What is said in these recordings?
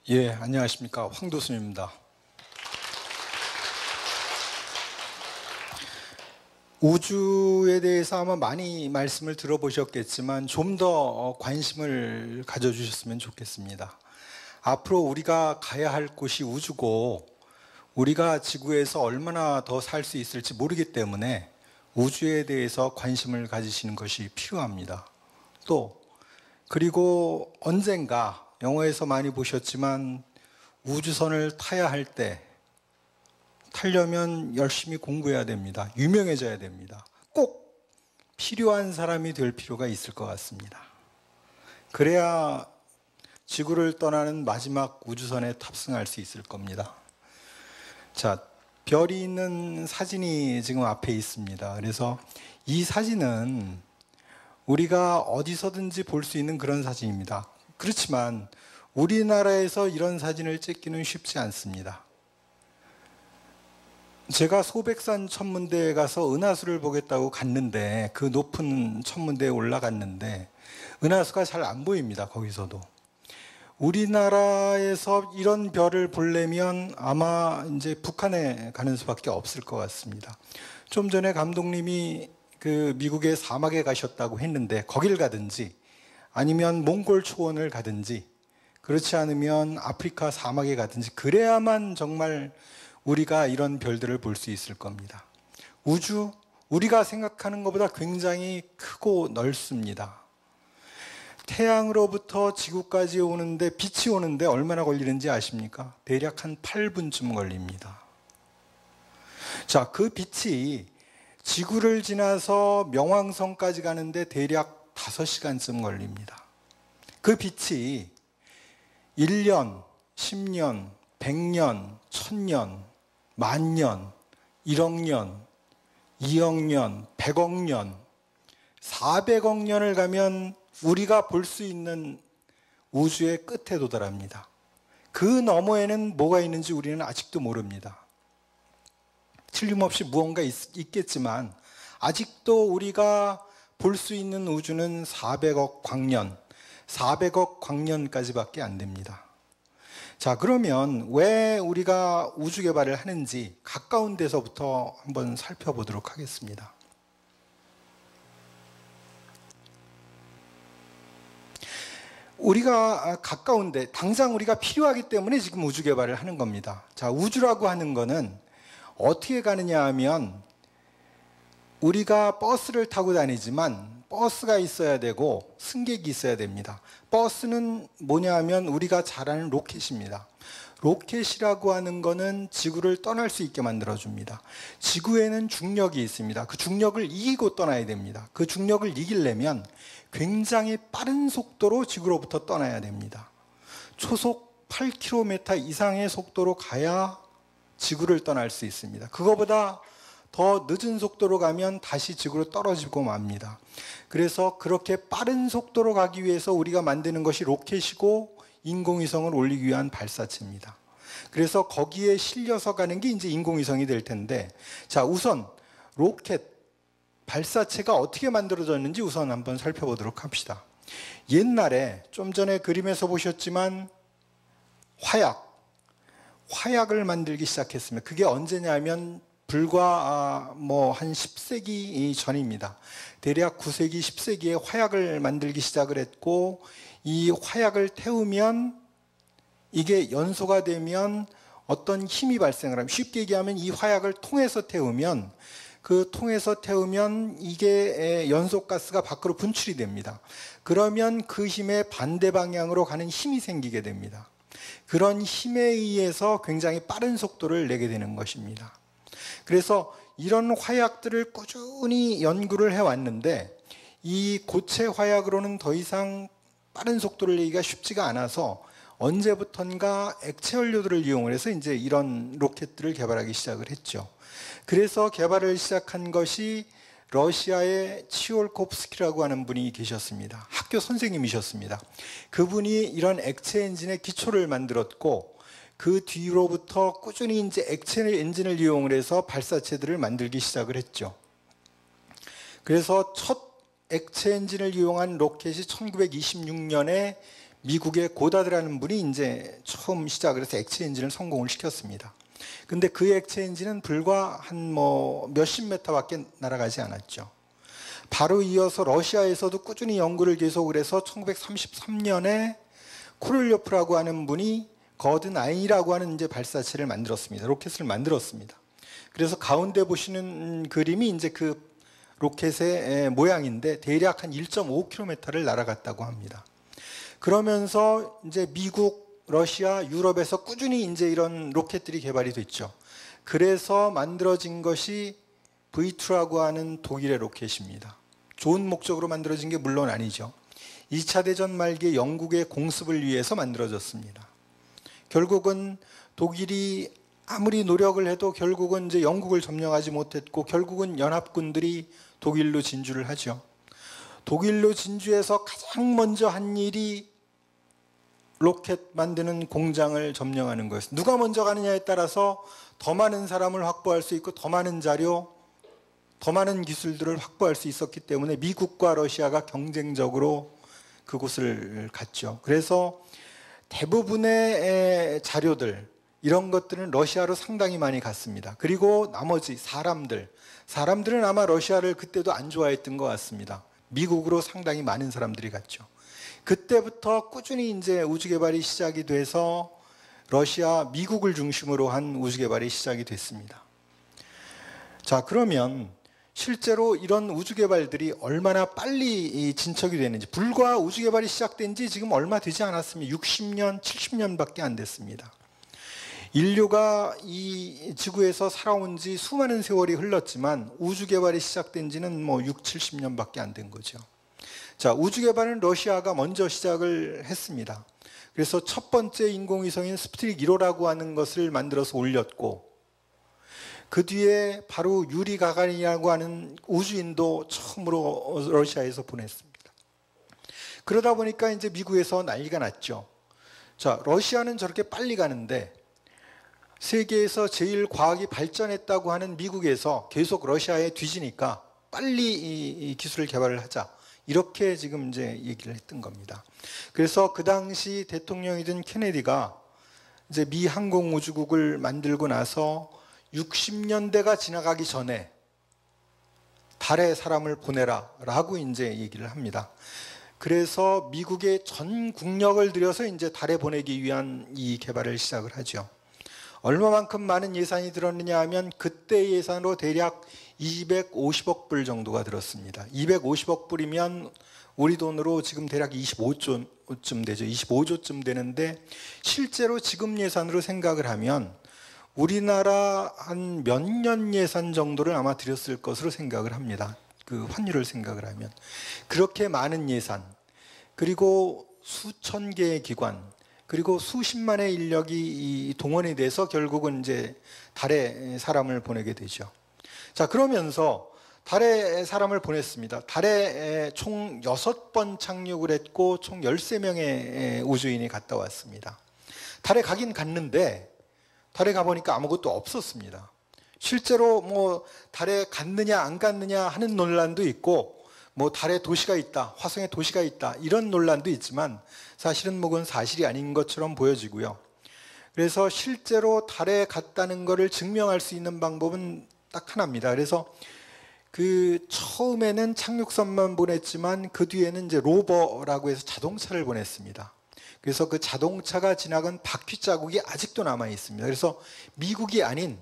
예, 안녕하십니까. 황도순입니다. 우주에 대해서 아마 많이 말씀을 들어보셨겠지만 좀 더 관심을 가져주셨으면 좋겠습니다. 앞으로 우리가 가야 할 곳이 우주고 우리가 지구에서 얼마나 더 살 수 있을지 모르기 때문에 우주에 대해서 관심을 가지시는 것이 필요합니다. 그리고 언젠가 영화에서 많이 보셨지만 우주선을 타야 할 때 타려면 열심히 공부해야 됩니다. 유명해져야 됩니다. 꼭 필요한 사람이 될 필요가 있을 것 같습니다. 그래야 지구를 떠나는 마지막 우주선에 탑승할 수 있을 겁니다. 자, 별이 있는 사진이 지금 앞에 있습니다. 그래서 이 사진은 우리가 어디서든지 볼 수 있는 그런 사진입니다. 그렇지만 우리나라에서 이런 사진을 찍기는 쉽지 않습니다. 제가 소백산 천문대에 가서 은하수를 보겠다고 갔는데 그 높은 천문대에 올라갔는데 은하수가 잘 안 보입니다. 거기서도. 우리나라에서 이런 별을 보려면 아마 이제 북한에 가는 수밖에 없을 것 같습니다. 좀 전에 감독님이 그 미국의 사막에 가셨다고 했는데 거길 가든지 아니면 몽골 초원을 가든지 그렇지 않으면 아프리카 사막에 가든지 그래야만 정말 우리가 이런 별들을 볼 수 있을 겁니다. 우주, 우리가 생각하는 것보다 굉장히 크고 넓습니다. 태양으로부터 지구까지 오는데 빛이 오는데 얼마나 걸리는지 아십니까? 대략 한 8분쯤 걸립니다. 자, 그 빛이 지구를 지나서 명왕성까지 가는데 대략 5시간쯤 걸립니다. 그 빛이 1년, 10년, 100년, 1000년, 만년, 1억 년, 2억 년, 100억 년, 400억 년을 가면 우리가 볼 수 있는 우주의 끝에 도달합니다. 그 너머에는 뭐가 있는지 우리는 아직도 모릅니다. 틀림없이 무언가 있겠지만 아직도 우리가 볼 수 있는 우주는 400억 광년, 400억 광년까지밖에 안 됩니다. 자, 그러면 왜 우리가 우주 개발을 하는지 가까운 데서부터 한번 살펴보도록 하겠습니다. 우리가 가까운데 당장 우리가 필요하기 때문에 지금 우주 개발을 하는 겁니다. 자, 우주라고 하는 거는 어떻게 가느냐 하면 우리가 버스를 타고 다니지만 버스가 있어야 되고 승객이 있어야 됩니다. 버스는 뭐냐 하면 우리가 잘 아는 로켓입니다. 로켓이라고 하는 거는 지구를 떠날 수 있게 만들어줍니다. 지구에는 중력이 있습니다. 그 중력을 이기고 떠나야 됩니다. 그 중력을 이기려면 굉장히 빠른 속도로 지구로부터 떠나야 됩니다. 초속 8km 이상의 속도로 가야 지구를 떠날 수 있습니다. 그거보다 더 늦은 속도로 가면 다시 지구로 떨어지고 맙니다. 그래서 그렇게 빠른 속도로 가기 위해서 우리가 만드는 것이 로켓이고 인공위성을 올리기 위한 발사체입니다. 그래서 거기에 실려서 가는 게 이제 인공위성이 될 텐데, 자, 우선 로켓 발사체가 어떻게 만들어졌는지 우선 한번 살펴보도록 합시다. 옛날에 좀 전에 그림에서 보셨지만 화약을 만들기 시작했습니다. 그게 언제냐면 불과 한 10세기 전입니다. 대략 9세기, 10세기에 화약을 만들기 시작을 했고 이 화약을 태우면 이게 연소가 되면 어떤 힘이 발생을 하면 쉽게 얘기하면 이 화약을 통해서 태우면 그 통해서 태우면 이게 연소가스가 밖으로 분출이 됩니다. 그러면 그 힘의 반대 방향으로 가는 힘이 생기게 됩니다. 그런 힘에 의해서 굉장히 빠른 속도를 내게 되는 것입니다. 그래서 이런 화약들을 꾸준히 연구를 해왔는데 이 고체 화약으로는 더 이상 빠른 속도를 내기가 쉽지가 않아서 언제부턴가 액체 연료들을 이용을 해서 이제 이런 로켓들을 개발하기 시작을 했죠. 그래서 개발을 시작한 것이 러시아의 치올코프스키라고 하는 분이 계셨습니다. 학교 선생님이셨습니다. 그분이 이런 액체 엔진의 기초를 만들었고 그 뒤로부터 꾸준히 이제 액체 엔진을 이용을 해서 발사체들을 만들기 시작을 했죠. 그래서 첫 액체 엔진을 이용한 로켓이 1926년에 미국의 고다드라는 분이 이제 처음 시작을 해서 액체 엔진을 성공을 시켰습니다. 근데 그 액체 엔진은 불과 한 뭐 몇십 미터밖에 날아가지 않았죠. 바로 이어서 러시아에서도 꾸준히 연구를 계속을 해서 1933년에 코를요프라고 하는 분이 거드9이라고 하는 이제 발사체를 만들었습니다. 로켓을 만들었습니다. 그래서 가운데 보시는 그림이 이제 그 로켓의 모양인데 대략 한 1.5km를 날아갔다고 합니다. 그러면서 이제 미국, 러시아, 유럽에서 꾸준히 이제 이런 로켓들이 개발이 됐죠. 그래서 만들어진 것이 V2라고 하는 독일의 로켓입니다. 좋은 목적으로 만들어진 게 물론 아니죠. 2차 대전 말기에 영국의 공습을 위해서 만들어졌습니다. 결국은 독일이 아무리 노력을 해도 결국은 이제 영국을 점령하지 못했고 결국은 연합군들이 독일로 진주를 하죠. 독일로 진주해서 가장 먼저 한 일이 로켓 만드는 공장을 점령하는 거였어요. 누가 먼저 가느냐에 따라서 더 많은 사람을 확보할 수 있고 더 많은 자료, 더 많은 기술들을 확보할 수 있었기 때문에 미국과 러시아가 경쟁적으로 그곳을 갔죠. 그래서 대부분의 자료들, 이런 것들은 러시아로 상당히 많이 갔습니다. 그리고 나머지 사람들은 아마 러시아를 그때도 안 좋아했던 것 같습니다. 미국으로 상당히 많은 사람들이 갔죠. 그때부터 꾸준히 이제 우주 개발이 시작이 돼서 러시아, 미국을 중심으로 한 우주 개발이 시작이 됐습니다. 자, 그러면 실제로 이런 우주 개발들이 얼마나 빨리 진척이 되는지, 불과 우주 개발이 시작된 지 지금 얼마 되지 않았습니다. 60년, 70년밖에 안 됐습니다. 인류가 이 지구에서 살아온 지 수많은 세월이 흘렀지만 우주 개발이 시작된 지는 뭐 6, 70년밖에 안 된 거죠. 자, 우주 개발은 러시아가 먼저 시작을 했습니다. 그래서 첫 번째 인공위성인 스푸트닉 1호라고 하는 것을 만들어서 올렸고, 그 뒤에 바로 유리 가가린이라고 하는 우주인도 처음으로 러시아에서 보냈습니다. 그러다 보니까 이제 미국에서 난리가 났죠. 자, 러시아는 저렇게 빨리 가는데 세계에서 제일 과학이 발전했다고 하는 미국에서 계속 러시아에 뒤지니까 빨리 이 기술을 개발을 하자. 이렇게 지금 이제 얘기를 했던 겁니다. 그래서 그 당시 대통령이던 케네디가 이제 미 항공우주국을 만들고 나서 60년대가 지나가기 전에 달에 사람을 보내라 라고 이제 얘기를 합니다. 그래서 미국의 전 국력을 들여서 이제 달에 보내기 위한 이 개발을 시작을 하죠. 얼마만큼 많은 예산이 들었느냐 하면 그때 예산으로 대략 250억 불 정도가 들었습니다. 250억 불이면 우리 돈으로 지금 대략 25조쯤 되죠. 25조쯤 되는데 실제로 지금 예산으로 생각을 하면 우리나라 한 몇 년 예산 정도를 아마 들였을 것으로 생각을 합니다. 그 환율을 생각을 하면. 그렇게 많은 예산, 그리고 수천 개의 기관, 그리고 수십만의 인력이 동원이 돼서 결국은 이제 달에 사람을 보내게 되죠. 자, 그러면서 달에 사람을 보냈습니다. 달에 총 6번 착륙을 했고 총 13명의 우주인이 갔다 왔습니다. 달에 가긴 갔는데 달에 가보니까 아무것도 없었습니다. 실제로 뭐 달에 갔느냐 안 갔느냐 하는 논란도 있고, 뭐 달에 도시가 있다, 화성에 도시가 있다, 이런 논란도 있지만 사실은 그건 사실이 아닌 것처럼 보여지고요. 그래서 실제로 달에 갔다는 것을 증명할 수 있는 방법은 딱 하나입니다. 그래서 그 처음에는 착륙선만 보냈지만 그 뒤에는 이제 로버라고 해서 자동차를 보냈습니다. 그래서 그 자동차가 지나간 바퀴 자국이 아직도 남아 있습니다. 그래서 미국이 아닌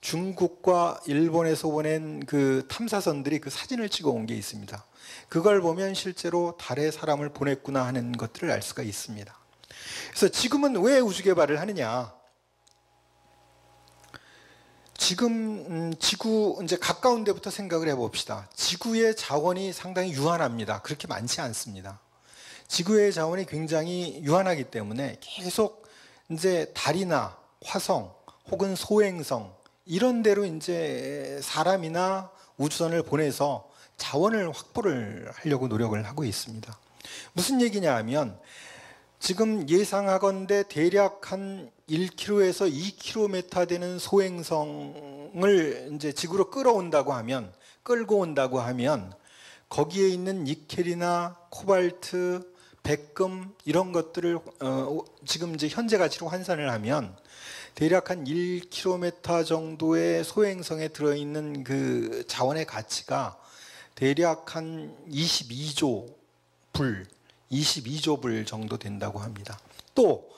중국과 일본에서 보낸 그 탐사선들이 그 사진을 찍어 온 게 있습니다. 그걸 보면 실제로 달에 사람을 보냈구나 하는 것들을 알 수가 있습니다. 그래서 지금은 왜 우주 개발을 하느냐? 지금 지구 이제 가까운 데부터 생각을 해봅시다. 지구의 자원이 상당히 유한합니다. 그렇게 많지 않습니다. 지구의 자원이 굉장히 유한하기 때문에 계속 이제 달이나 화성 혹은 소행성 이런 데로 이제 사람이나 우주선을 보내서 자원을 확보를 하려고 노력을 하고 있습니다. 무슨 얘기냐 하면 지금 예상하건대 대략 한 1km에서 2km 되는 소행성을 이제 지구로 끌고 온다고 하면 거기에 있는 니켈이나 코발트, 백금 이런 것들을 지금 이제 현재 가치로 환산을 하면 대략 한 1km 정도의 소행성에 들어있는 그 자원의 가치가 대략 한 22조 불 정도 된다고 합니다. 또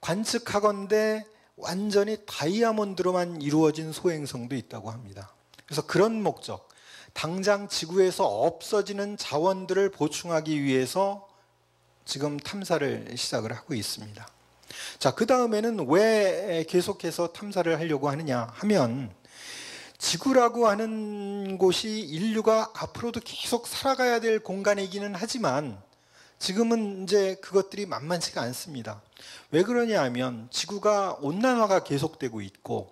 관측하건대 완전히 다이아몬드로만 이루어진 소행성도 있다고 합니다. 그래서 그런 목적, 당장 지구에서 없어지는 자원들을 보충하기 위해서 지금 탐사를 시작을 하고 있습니다. 자, 그 다음에는 왜 계속해서 탐사를 하려고 하느냐 하면, 지구라고 하는 곳이 인류가 앞으로도 계속 살아가야 될 공간이기는 하지만 지금은 이제 그것들이 만만치가 않습니다. 왜 그러냐 하면 지구가 온난화가 계속되고 있고,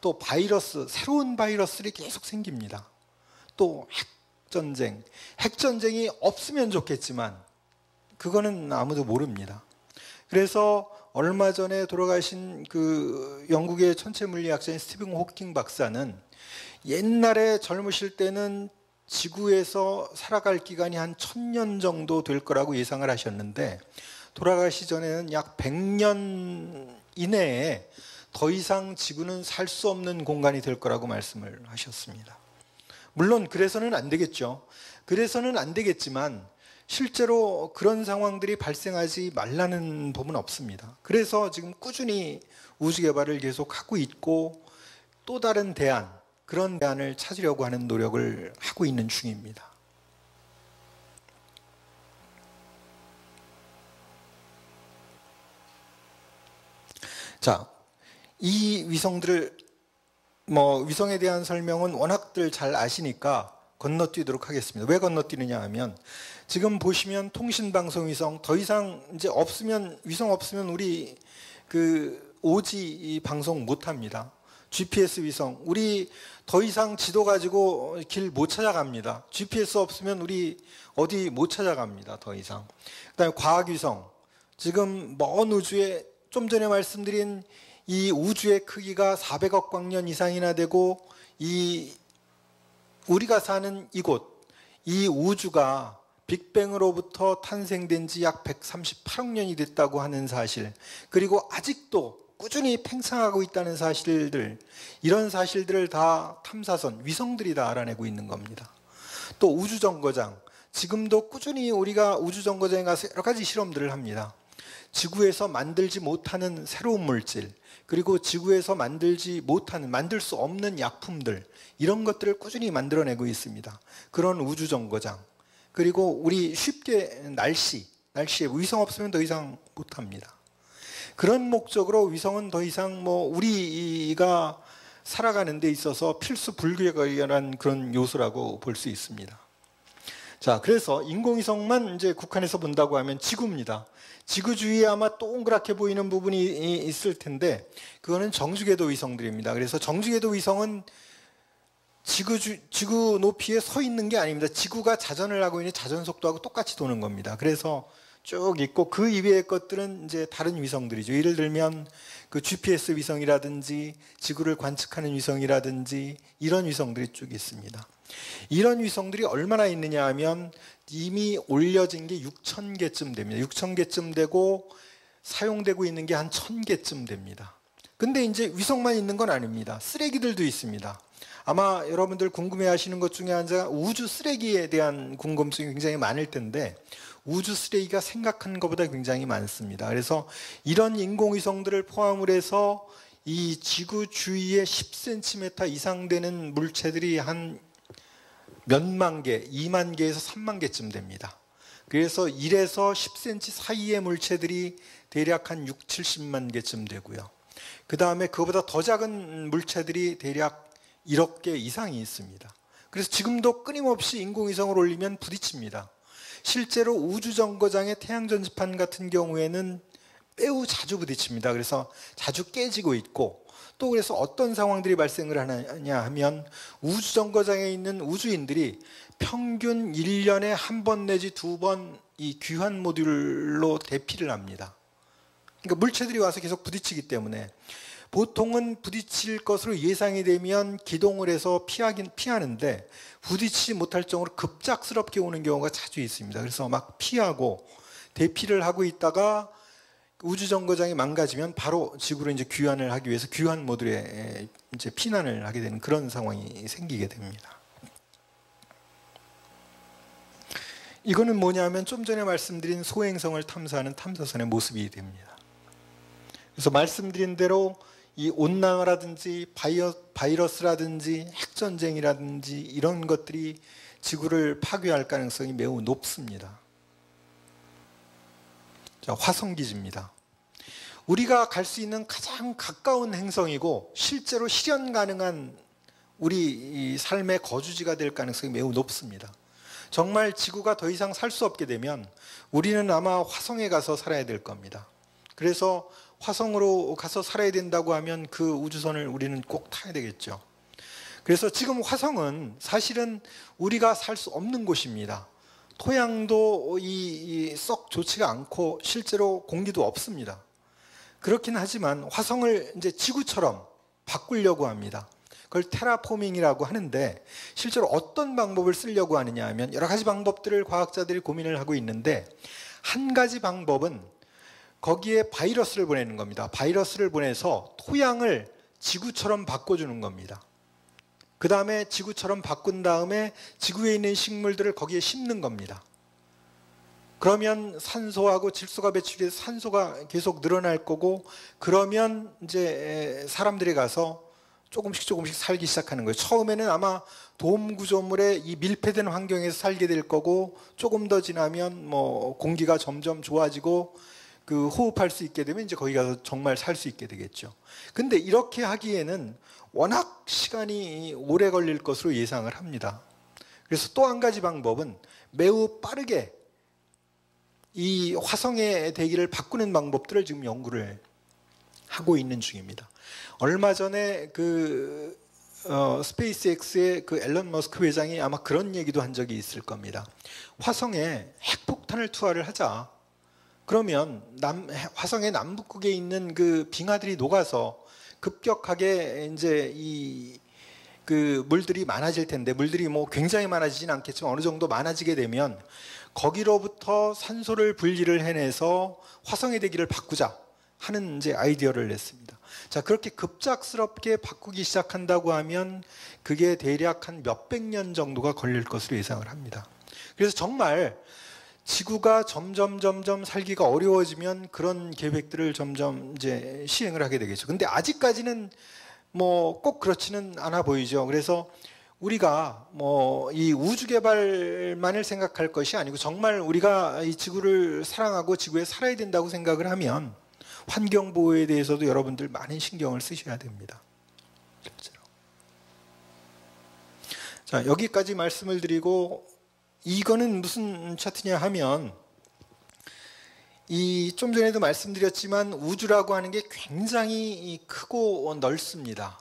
또 바이러스, 새로운 바이러스들이 계속 생깁니다. 또 핵전쟁이 없으면 좋겠지만 그거는 아무도 모릅니다. 그래서 얼마 전에 돌아가신 그 영국의 천체물리학자인 스티븐 호킹 박사는 옛날에 젊으실 때는 지구에서 살아갈 기간이 한 1000년 정도 될 거라고 예상을 하셨는데, 돌아가시 전에는 약 100년 이내에 더 이상 지구는 살 수 없는 공간이 될 거라고 말씀을 하셨습니다. 물론 그래서는 안 되겠죠. 그래서는 안 되겠지만 실제로 그런 상황들이 발생하지 말라는 법은 없습니다. 그래서 지금 꾸준히 우주 개발을 계속하고 있고, 또 다른 대안, 그런 대안을 찾으려고 하는 노력을 하고 있는 중입니다. 자, 이 위성들을 위성에 대한 설명은 워낙들 잘 아시니까 건너뛰도록 하겠습니다. 왜 건너뛰느냐 하면, 지금 보시면 통신방송위성 더 이상 이제 없으면, 위성 없으면 우리 그 오지 방송 못 합니다. GPS 위성, 우리 더 이상 지도 가지고 길 못 찾아갑니다. GPS 없으면 우리 어디 못 찾아갑니다. 더 이상. 그다음에 과학위성, 지금 먼 우주에 좀 전에 말씀드린 이 우주의 크기가 400억 광년 이상이나 되고, 이 우리가 사는 이곳, 이 우주가 빅뱅으로부터 탄생된 지 약 138억 년이 됐다고 하는 사실, 그리고 아직도 꾸준히 팽창하고 있다는 사실들, 이런 사실들을 다 탐사선, 위성들이 다 알아내고 있는 겁니다. 또 우주정거장, 지금도 꾸준히 우리가 우주정거장에 가서 여러 가지 실험들을 합니다. 지구에서 만들지 못하는 새로운 물질, 그리고 지구에서 만들 수 없는 약품들, 이런 것들을 꾸준히 만들어내고 있습니다. 그런 우주정거장, 그리고 우리 쉽게 날씨에 위성 없으면 더 이상 못합니다. 그런 목적으로 위성은 더 이상 우리가 살아가는 데 있어서 필수 불가결한 그런 요소라고 볼 수 있습니다. 자, 그래서 인공위성만 이제 국한해서 본다고 하면 지구입니다. 지구 주위에 아마 동그랗게 보이는 부분이 있을 텐데, 그거는 정주궤도 위성들입니다. 그래서 정주궤도 위성은 지구 높이에 서 있는 게 아닙니다. 지구가 자전을 하고 있는 자전 속도하고 똑같이 도는 겁니다. 그래서 쭉 있고, 그 이외의 것들은 이제 다른 위성들이죠. 예를 들면 그 GPS 위성이라든지 지구를 관측하는 위성이라든지 이런 위성들이 쭉 있습니다. 이런 위성들이 얼마나 있느냐 하면 이미 올려진 게 6,000개쯤 됩니다. 6,000개쯤 되고 사용되고 있는 게 한 1,000개쯤 됩니다. 근데 이제 위성만 있는 건 아닙니다. 쓰레기들도 있습니다. 아마 여러분들 궁금해하시는 것 중에 하나가 우주 쓰레기에 대한 궁금증이 굉장히 많을 텐데, 우주 쓰레기가 생각하는 것보다 굉장히 많습니다. 그래서 이런 인공위성들을 포함을 해서 이 지구 주위에 10cm 이상 되는 물체들이 한 몇만 개, 2만 개에서 3만 개쯤 됩니다. 그래서 1에서 10cm 사이의 물체들이 대략 한 6, 70만 개쯤 되고요. 그 다음에 그거보다 더 작은 물체들이 대략 1억 개 이상이 있습니다. 그래서 지금도 끊임없이 인공위성을 올리면 부딪힙니다. 실제로 우주정거장의 태양전지판 같은 경우에는 매우 자주 부딪힙니다. 그래서 자주 깨지고 있고, 또 그래서 어떤 상황들이 발생을 하느냐 하면, 우주정거장에 있는 우주인들이 평균 1년에 한 번 내지 두 번 이 귀환 모듈로 대피를 합니다. 그러니까 물체들이 와서 계속 부딪히기 때문에, 보통은 부딪힐 것으로 예상이 되면 기동을 해서 피하는데, 부딪히지 못할 정도로 급작스럽게 오는 경우가 자주 있습니다. 그래서 막 피하고 대피를 하고 있다가 우주정거장이 망가지면 바로 지구로 이제 귀환을 하기 위해서 귀환 모듈에 이제 피난을 하게 되는 그런 상황이 생기게 됩니다. 이거는 뭐냐면 좀 전에 말씀드린 소행성을 탐사하는 탐사선의 모습이 됩니다. 그래서 말씀드린 대로 이 온난화라든지 바이러스라든지 핵전쟁이라든지 이런 것들이 지구를 파괴할 가능성이 매우 높습니다. 자, 화성기지입니다. 우리가 갈 수 있는 가장 가까운 행성이고 실제로 실현 가능한 우리 삶의 거주지가 될 가능성이 매우 높습니다. 정말 지구가 더 이상 살 수 없게 되면 우리는 아마 화성에 가서 살아야 될 겁니다. 그래서 화성으로 가서 살아야 된다고 하면 그 우주선을 우리는 꼭 타야 되겠죠. 그래서 지금 화성은 사실은 우리가 살 수 없는 곳입니다. 토양도 썩 좋지가 않고 실제로 공기도 없습니다. 그렇긴 하지만 화성을 이제 지구처럼 바꾸려고 합니다. 그걸 테라포밍이라고 하는데 실제로 어떤 방법을 쓰려고 하느냐 하면 여러 가지 방법들을 과학자들이 고민을 하고 있는데 한 가지 방법은 거기에 바이러스를 보내는 겁니다. 바이러스를 보내서 토양을 지구처럼 바꿔주는 겁니다. 그 다음에 지구처럼 바꾼 다음에 지구에 있는 식물들을 거기에 심는 겁니다. 그러면 산소하고 질소가 배출돼서 산소가 계속 늘어날 거고 그러면 이제 사람들이 가서 조금씩 살기 시작하는 거예요. 처음에는 아마 돔 구조물의 이 밀폐된 환경에서 살게 될 거고 조금 더 지나면 뭐 공기가 점점 좋아지고 그 호흡할 수 있게 되면 이제 거기 가서 정말 살 수 있게 되겠죠. 근데 이렇게 하기에는 워낙 시간이 오래 걸릴 것으로 예상을 합니다. 그래서 또 한 가지 방법은 매우 빠르게 이 화성의 대기를 바꾸는 방법들을 지금 연구를 하고 있는 중입니다. 얼마 전에 스페이스X의 그 앨런 머스크 회장이 아마 그런 얘기도 한 적이 있을 겁니다. 화성에 핵폭탄을 투하를 하자. 그러면 화성의 남북극에 있는 그 빙하들이 녹아서 급격하게 이제 그 물들이 많아질 텐데 물들이 뭐 굉장히 많아지진 않겠지만 어느 정도 많아지게 되면 거기로부터 산소를 분리를 해내서 화성의 대기를 바꾸자 하는 이제 아이디어를 냈습니다. 자, 그렇게 급작스럽게 바꾸기 시작한다고 하면 그게 대략 한 몇백 년 정도가 걸릴 것으로 예상을 합니다. 그래서 정말 지구가 점점 살기가 어려워지면 그런 계획들을 점점 이제 시행을 하게 되겠죠. 근데 아직까지는 뭐 꼭 그렇지는 않아 보이죠. 그래서 우리가 뭐 이 우주 개발만을 생각할 것이 아니고 정말 우리가 이 지구를 사랑하고 지구에 살아야 된다고 생각을 하면 환경 보호에 대해서도 여러분들 많은 신경을 쓰셔야 됩니다. 실제로. 자, 여기까지 말씀을 드리고 이거는 무슨 차트냐 하면 좀 전에도 말씀드렸지만 우주라고 하는 게 굉장히 크고 넓습니다.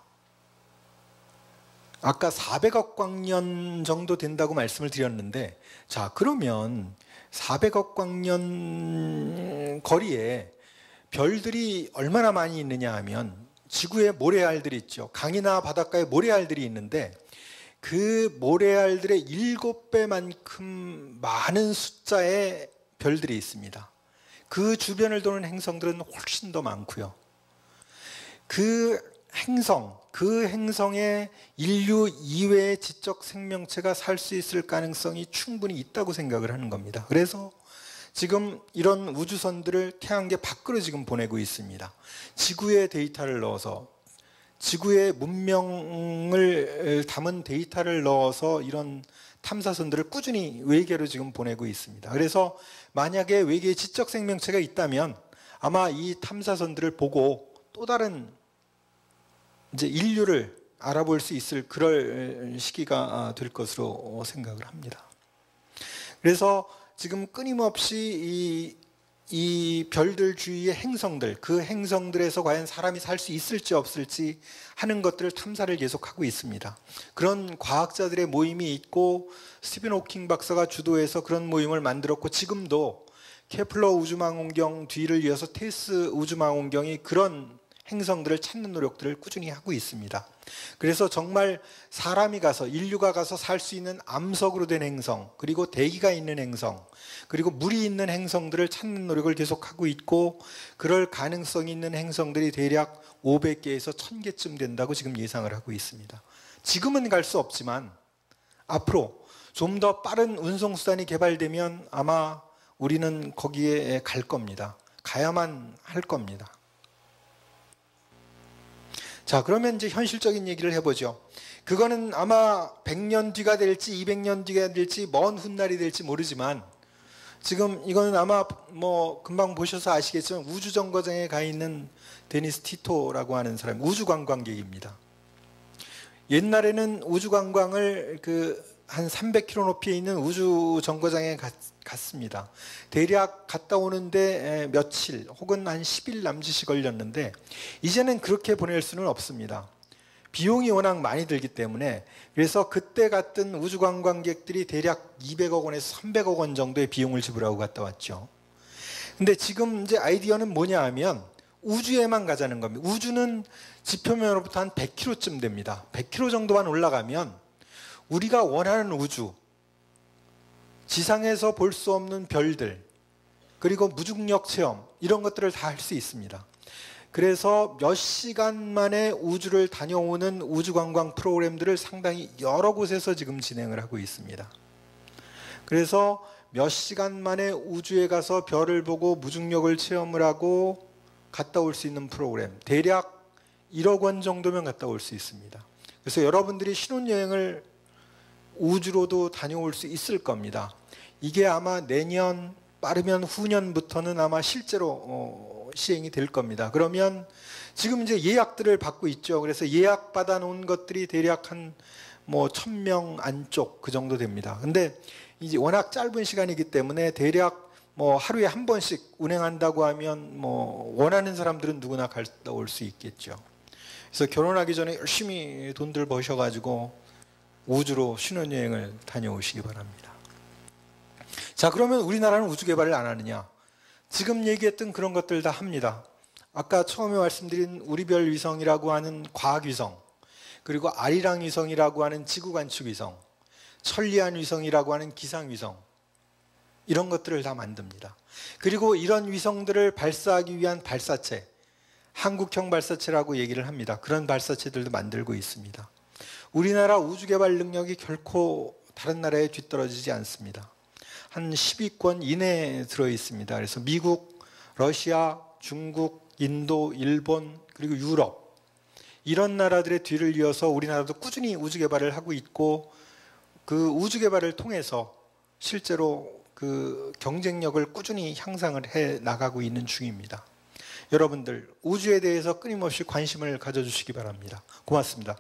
아까 400억 광년 정도 된다고 말씀을 드렸는데 자, 그러면 400억 광년 거리에 별들이 얼마나 많이 있느냐 하면 지구에 모래알들이 있죠. 강이나 바닷가에 모래알들이 있는데 그 모래알들의 7배만큼 많은 숫자의 별들이 있습니다. 그 주변을 도는 행성들은 훨씬 더 많고요. 그 행성에 인류 이외의 지적 생명체가 살 수 있을 가능성이 충분히 있다고 생각을 하는 겁니다. 그래서 지금 이런 우주선들을 태양계 밖으로 지금 보내고 있습니다. 지구의 데이터를 넣어서 지구의 문명을 담은 데이터를 넣어서 이런 탐사선들을 꾸준히 외계로 지금 보내고 있습니다. 그래서 만약에 외계에 지적 생명체가 있다면 아마 이 탐사선들을 보고 또 다른 이제 인류를 알아볼 수 있을 그럴 시기가 될 것으로 생각을 합니다. 그래서 지금 끊임없이 이 별들 주위의 행성들, 그 행성들에서 과연 사람이 살 수 있을지 없을지 하는 것들을 탐사를 계속하고 있습니다. 그런 과학자들의 모임이 있고 스티븐 호킹 박사가 주도해서 그런 모임을 만들었고 지금도 케플러 우주망원경 뒤를 이어서 테스 우주망원경이 그런 행성들을 찾는 노력들을 꾸준히 하고 있습니다. 그래서 정말 사람이 가서, 인류가 가서 살 수 있는 암석으로 된 행성, 그리고 대기가 있는 행성, 그리고 물이 있는 행성들을 찾는 노력을 계속하고 있고, 그럴 가능성이 있는 행성들이 대략 500개에서 1000개쯤 된다고 지금 예상을 하고 있습니다. 지금은 갈 수 없지만 앞으로 좀 더 빠른 운송수단이 개발되면 아마 우리는 거기에 갈 겁니다. 가야만 할 겁니다. 자, 그러면 이제 현실적인 얘기를 해보죠. 그거는 아마 100년 뒤가 될지 200년 뒤가 될지 먼 훗날이 될지 모르지만, 지금 이거는 아마 뭐 금방 보셔서 아시겠지만 우주정거장에 가 있는 데니스 티토라고 하는 사람, 우주관광객입니다. 옛날에는 우주관광을 한 300km 높이에 있는 우주정거장에 갔습니다. 대략 갔다 오는데 며칠 혹은 한 10일 남짓이 걸렸는데, 이제는 그렇게 보낼 수는 없습니다. 비용이 워낙 많이 들기 때문에. 그래서 그때 갔던 우주관광객들이 대략 200억 원에서 300억 원 정도의 비용을 지불하고 갔다 왔죠. 근데 지금 이제 아이디어는 뭐냐 하면 우주에만 가자는 겁니다. 우주는 지표면으로부터 한 100km쯤 됩니다. 100km 정도만 올라가면 우리가 원하는 우주, 지상에서 볼 수 없는 별들, 그리고 무중력 체험, 이런 것들을 다 할 수 있습니다. 그래서 몇 시간 만에 우주를 다녀오는 우주관광 프로그램들을 상당히 여러 곳에서 지금 진행을 하고 있습니다. 그래서 몇 시간 만에 우주에 가서 별을 보고 무중력을 체험을 하고 갔다 올 수 있는 프로그램, 대략 1억 원 정도면 갔다 올 수 있습니다. 그래서 여러분들이 신혼여행을 우주로도 다녀올 수 있을 겁니다. 이게 아마 내년, 빠르면 후년부터는 아마 실제로 시행이 될 겁니다. 그러면 지금 이제 예약들을 받고 있죠. 그래서 예약 받아 놓은 것들이 대략 한 1000명 안쪽 그 정도 됩니다. 근데 이제 워낙 짧은 시간이기 때문에 대략 하루에 한 번씩 운행한다고 하면 원하는 사람들은 누구나 갔다 올 수 있겠죠. 그래서 결혼하기 전에 열심히 돈들 버셔가지고 우주로 신혼여행을 다녀오시기 바랍니다. 자, 그러면 우리나라는 우주 개발을 안 하느냐? 지금 얘기했던 그런 것들 다 합니다. 아까 처음에 말씀드린 우리별 위성이라고 하는 과학위성, 그리고 아리랑 위성이라고 하는 지구관측위성, 천리안 위성이라고 하는 기상위성, 이런 것들을 다 만듭니다. 그리고 이런 위성들을 발사하기 위한 발사체, 한국형 발사체라고 얘기를 합니다. 그런 발사체들도 만들고 있습니다. 우리나라 우주개발 능력이 결코 다른 나라에 뒤떨어지지 않습니다. 한 10위권 이내에 들어있습니다. 그래서 미국, 러시아, 중국, 인도, 일본, 그리고 유럽, 이런 나라들의 뒤를 이어서 우리나라도 꾸준히 우주개발을 하고 있고, 그 우주개발을 통해서 실제로 그 경쟁력을 꾸준히 향상을 해 나가고 있는 중입니다. 여러분들 우주에 대해서 끊임없이 관심을 가져주시기 바랍니다. 고맙습니다.